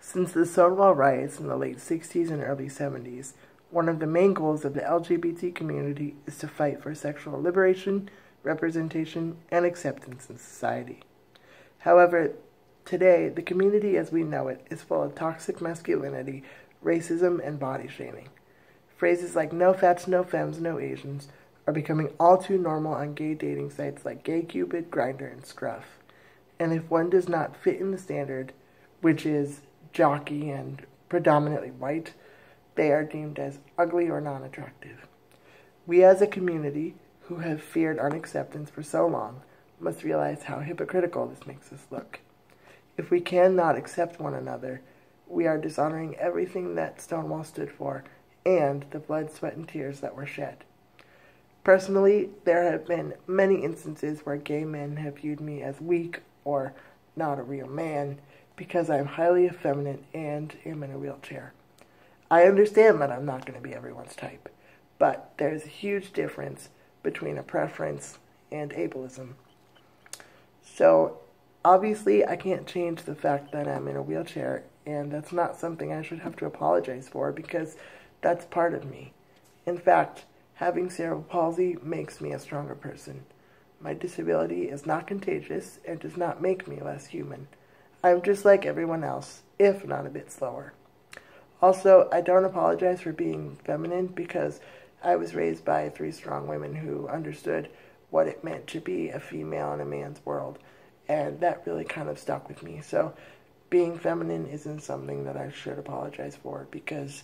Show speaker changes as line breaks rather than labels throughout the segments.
Since the Stonewall riots in the late 60s and early 70s, one of the main goals of the LGBT community is to fight for sexual liberation, representation, and acceptance in society. However, today, the community as we know it is full of toxic masculinity, racism, and body shaming. Phrases like no fats, no femmes, no Asians are becoming all too normal on gay dating sites like GayCupid, Grindr, and Scruff. And if one does not fit in the standard, which is jockey and predominantly white, they are deemed as ugly or non-attractive. We as a community, who have feared unacceptance for so long, must realize how hypocritical this makes us look. If we cannot accept one another, we are dishonoring everything that Stonewall stood for and the blood, sweat, and tears that were shed. Personally, there have been many instances where gay men have viewed me as weak or not a real man because I am highly effeminate and am in a wheelchair. I understand that I'm not going to be everyone's type, but there's a huge difference between a preference and ableism. So, obviously, I can't change the fact that I'm in a wheelchair, and that's not something I should have to apologize for because that's part of me. In fact, having cerebral palsy makes me a stronger person. My disability is not contagious and does not make me less human. I'm just like everyone else, if not a bit slower. Also, I don't apologize for being feminine because I was raised by 3 strong women who understood what it meant to be a female in a man's world, and that really kind of stuck with me. So being feminine isn't something that I should apologize for because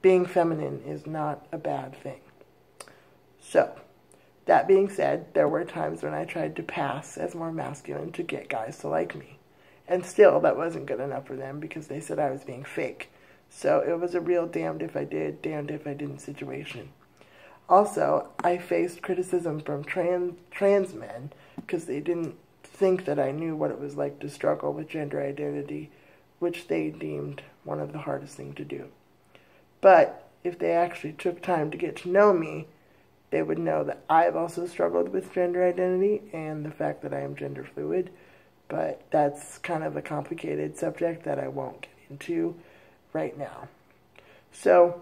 being feminine is not a bad thing. So, that being said, there were times when I tried to pass as more masculine to get guys to like me. And still, that wasn't good enough for them because they said I was being fake. So it was a real damned if I did, damned if I didn't situation. Also, I faced criticism from trans men because they didn't think that I knew what it was like to struggle with gender identity, which they deemed one of the hardest things to do. But if they actually took time to get to know me, they would know that I've also struggled with gender identity and the fact that I am gender fluid, but that's kind of a complicated subject that I won't get into right now. So,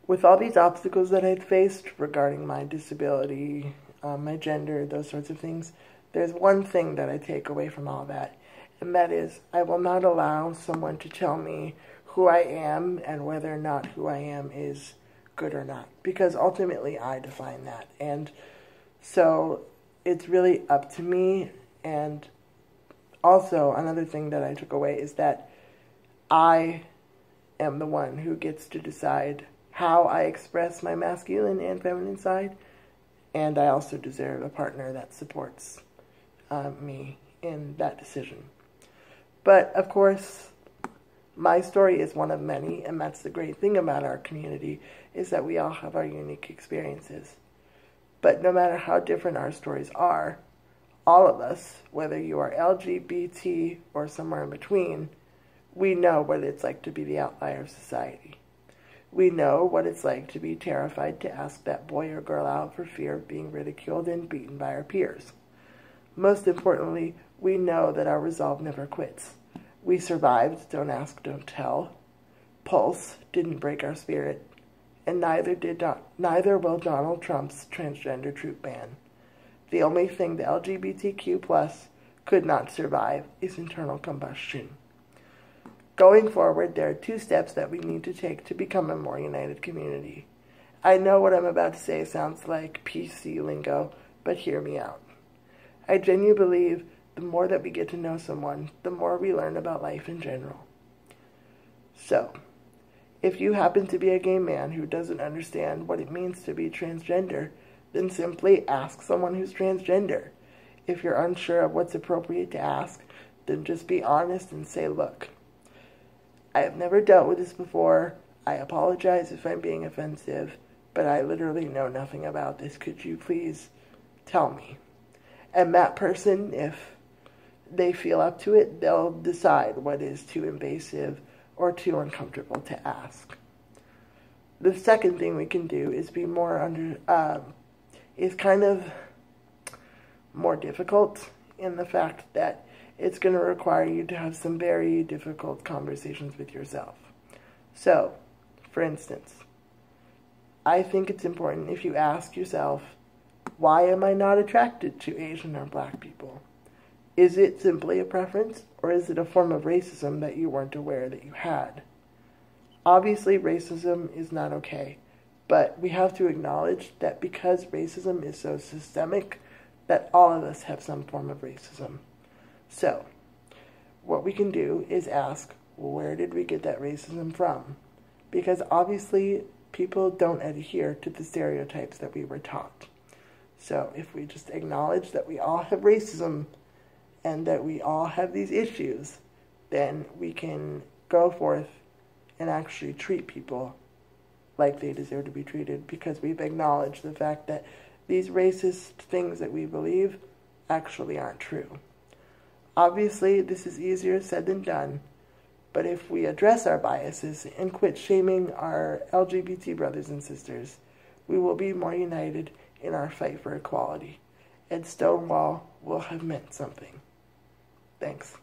with all these obstacles that I've faced regarding my disability, my gender, those sorts of things, there's one thing that I take away from all that, and that is I will not allow someone to tell me who I am and whether or not who I am is good or not, because ultimately I define that. And so it's really up to me. And also another thing that I took away is that I am the one who gets to decide how I express my masculine and feminine side, and I also deserve a partner that supports me in that decision. But of course, my story is one of many, and that's the great thing about our community, is that we all have our unique experiences. But no matter how different our stories are, all of us, whether you are LGBT or somewhere in between, we know what it's like to be the outlier of society. We know what it's like to be terrified to ask that boy or girl out for fear of being ridiculed and beaten by our peers. Most importantly, we know that our resolve never quits. We survived, don't ask, don't tell. Pulse didn't break our spirit, and neither will Donald Trump's transgender troop ban. The only thing the LGBTQ+ could not survive is internal combustion. Going forward, there are 2 steps that we need to take to become a more united community. I know what I'm about to say sounds like PC lingo, but hear me out. I genuinely believe the more that we get to know someone, the more we learn about life in general. So, if you happen to be a gay man who doesn't understand what it means to be transgender, then simply ask someone who's transgender. If you're unsure of what's appropriate to ask, then just be honest and say, look, I have never dealt with this before. I apologize if I'm being offensive, but I literally know nothing about this. Could you please tell me? And that person, if they feel up to it, they'll decide what is too invasive or too uncomfortable to ask. The second thing we can do is be is kind of more difficult in the fact that it's going to require you to have some very difficult conversations with yourself. So, for instance, I think it's important if you ask yourself, why am I not attracted to Asian or Black people? Is it simply a preference, or is it a form of racism that you weren't aware that you had? Obviously, racism is not okay, but we have to acknowledge that because racism is so systemic, that all of us have some form of racism. So, what we can do is ask, where did we get that racism from? Because obviously, people don't adhere to the stereotypes that we were taught. So, if we just acknowledge that we all have racism and that we all have these issues, then we can go forth and actually treat people like they deserve to be treated, because we've acknowledged the fact that these racist things that we believe actually aren't true. Obviously, this is easier said than done, but if we address our biases and quit shaming our LGBT brothers and sisters, we will be more united in our fight for equality, and Stonewall will have meant something. Thanks.